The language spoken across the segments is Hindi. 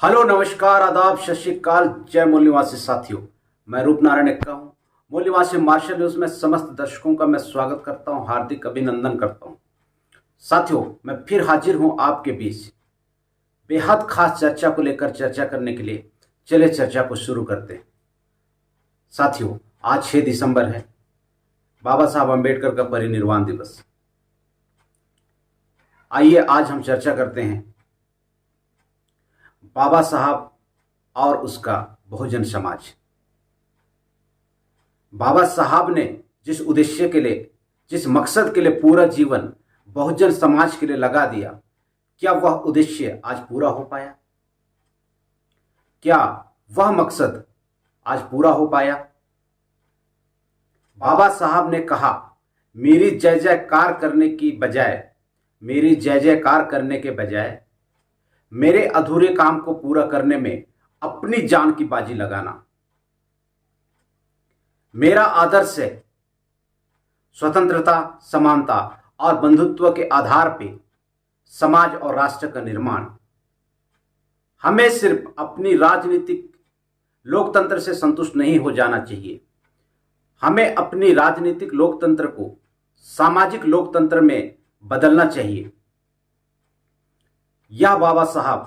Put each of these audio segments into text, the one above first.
हेलो, नमस्कार, आदाब, सत श्री अकाल, जय मूल निवासी साथियों। मैं रूप नारायण एक्का हूँ। मूल निवासी मार्शल न्यूज में समस्त दर्शकों का मैं स्वागत करता हूँ, हार्दिक अभिनंदन करता हूँ। साथियों, मैं फिर हाजिर हूँ आपके बीच बेहद खास चर्चा को लेकर चर्चा करने के लिए। चले चर्चा को शुरू करते हैं। साथियों, आज 6 दिसंबर है, बाबा साहब अम्बेडकर का परिनिर्वाण दिवस। आइए आज हम चर्चा करते हैं बाबा साहब और उसका बहुजन समाज। बाबा साहब ने जिस उद्देश्य के लिए, जिस मकसद के लिए पूरा जीवन बहुजन समाज के लिए लगा दिया, क्या वह उद्देश्य आज पूरा हो पाया? क्या वह मकसद आज पूरा हो पाया? बाबा साहब ने कहा, मेरी जय जयकार करने की बजाय, मेरी जय जयकार करने के बजाय मेरे अधूरे काम को पूरा करने में अपनी जान की बाजी लगाना। मेरा आदर्श है स्वतंत्रता, समानता और बंधुत्व के आधार पर समाज और राष्ट्र का निर्माण। हमें सिर्फ अपनी राजनीतिक लोकतंत्र से संतुष्ट नहीं हो जाना चाहिए। हमें अपनी राजनीतिक लोकतंत्र को सामाजिक लोकतंत्र में बदलना चाहिए। यह बाबा साहब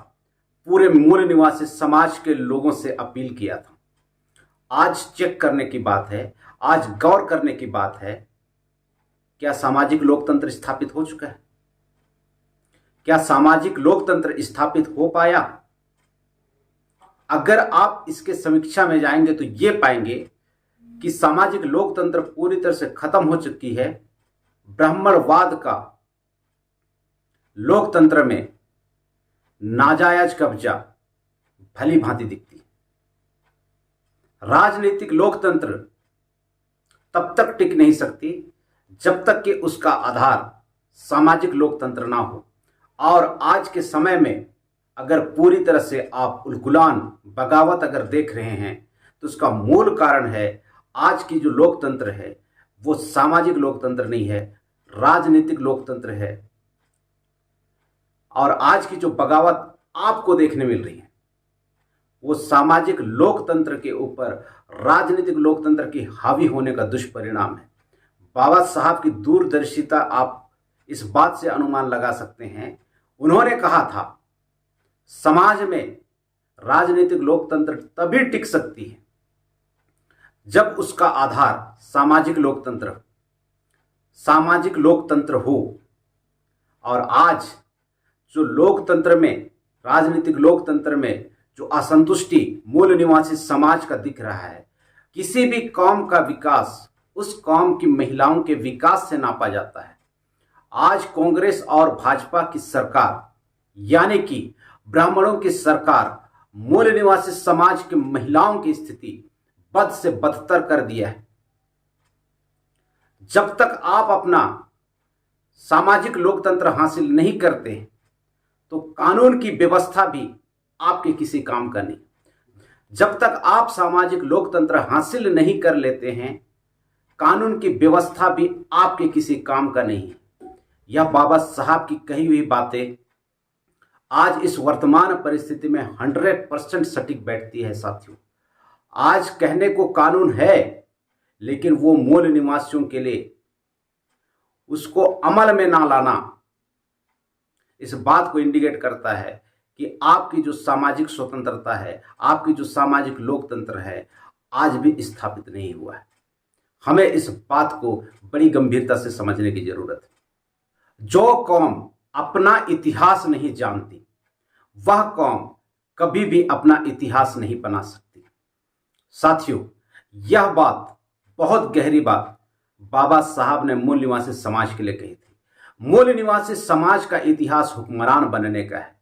पूरे मूल निवासी समाज के लोगों से अपील किया था। आज चेक करने की बात है, आज गौर करने की बात है, क्या सामाजिक लोकतंत्र स्थापित हो चुका है? क्या सामाजिक लोकतंत्र स्थापित हो पाया? अगर आप इसके समीक्षा में जाएंगे तो ये पाएंगे कि सामाजिक लोकतंत्र पूरी तरह से खत्म हो चुकी है। ब्राह्मणवाद का लोकतंत्र में नाजायज कब्जा भली भांति दिखती है। राजनीतिक लोकतंत्र तब तक टिक नहीं सकती जब तक कि उसका आधार सामाजिक लोकतंत्र ना हो। और आज के समय में अगर पूरी तरह से आप उलगुलान, बगावत अगर देख रहे हैं तो उसका मूल कारण है आज की जो लोकतंत्र है वो सामाजिक लोकतंत्र नहीं है, राजनीतिक लोकतंत्र है। और आज की जो बगावत आपको देखने मिल रही है वो सामाजिक लोकतंत्र के ऊपर राजनीतिक लोकतंत्र की हावी होने का दुष्परिणाम है। बाबा साहब की दूरदर्शिता आप इस बात से अनुमान लगा सकते हैं। उन्होंने कहा था, समाज में राजनीतिक लोकतंत्र तभी टिक सकती है जब उसका आधार सामाजिक लोकतंत्र हो। और आज जो लोकतंत्र में, राजनीतिक लोकतंत्र में जो असंतुष्टि मूल निवासी समाज का दिख रहा है, किसी भी कौम का विकास उस कौम की महिलाओं के विकास से नापा जाता है। आज कांग्रेस और भाजपा की सरकार, यानी कि ब्राह्मणों की सरकार, मूल निवासी समाज की महिलाओं की स्थिति बद से बदतर कर दिया है। जब तक आप अपना सामाजिक लोकतंत्र हासिल नहीं करते हैं तो कानून की व्यवस्था भी आपके किसी काम का नहीं। जब तक आप सामाजिक लोकतंत्र हासिल नहीं कर लेते हैं, कानून की व्यवस्था भी आपके किसी काम का नहीं है। यह बाबा साहब की कही हुई बातें आज इस वर्तमान परिस्थिति में 100% सटीक बैठती है। साथियों, आज कहने को कानून है, लेकिन वो मूल निवासियों के लिए उसको अमल में ना लाना इस बात को इंडिकेट करता है कि आपकी जो सामाजिक स्वतंत्रता है, आपकी जो सामाजिक लोकतंत्र है, आज भी स्थापित नहीं हुआ है। हमें इस बात को बड़ी गंभीरता से समझने की जरूरत है। जो कौम अपना इतिहास नहीं जानती, वह कौम कभी भी अपना इतिहास नहीं बना सकती। साथियों, यह बात, बहुत गहरी बात बाबा साहब ने मूल निवासी समाज के लिए कही थी। मूल निवासी समाज का इतिहास हुक्मरान बनने का है।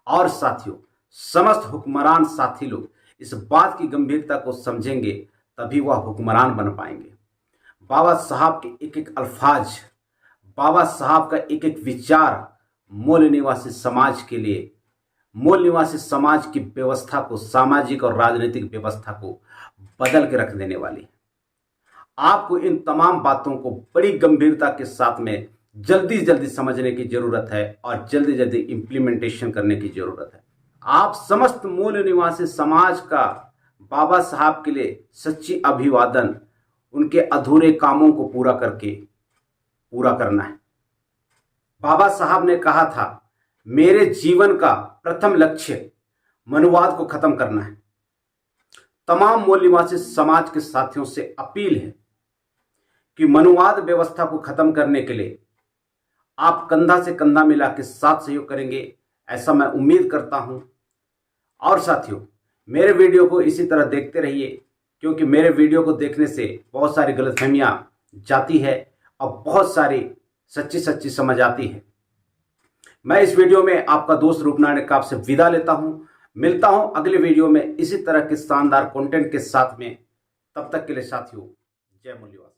और साथियों, समस्त हुक्मरान साथी लोग इस बात की गंभीरता को समझेंगे तभी वह हुक्मरान बन पाएंगे। बाबा साहब के एक एक अल्फाज, बाबा साहब का एक एक विचार मूल निवासी समाज के लिए, मूल निवासी समाज की व्यवस्था को, सामाजिक और राजनीतिक व्यवस्था को बदल के रख देने वाली है। आपको इन तमाम बातों को बड़ी गंभीरता के साथ में जल्दी जल्दी समझने की जरूरत है और जल्दी जल्दी इंप्लीमेंटेशन करने की जरूरत है। आप समस्त मूल निवासी समाज का बाबा साहब के लिए सच्ची अभिवादन, उनके अधूरे कामों को पूरा करना है। बाबा साहब ने कहा था, मेरे जीवन का प्रथम लक्ष्य मनुवाद को खत्म करना है। तमाम मूल निवासी समाज के साथियों से अपील है कि मनुवाद व्यवस्था को खत्म करने के लिए आप कंधा से कंधा मिला के साथ सहयोग करेंगे, ऐसा मैं उम्मीद करता हूं। और साथियों, मेरे वीडियो को इसी तरह देखते रहिए, क्योंकि मेरे वीडियो को देखने से बहुत सारी गलतफहमियां जाती है और बहुत सारी सच्ची समझ आती है। मैं इस वीडियो में आपका दोस्त रूपनारायण आपसे विदा लेता हूं। मिलता हूं अगले वीडियो में इसी तरह के शानदार कंटेंट के साथ में। तब तक के लिए साथियों, जय मूल्यवाद।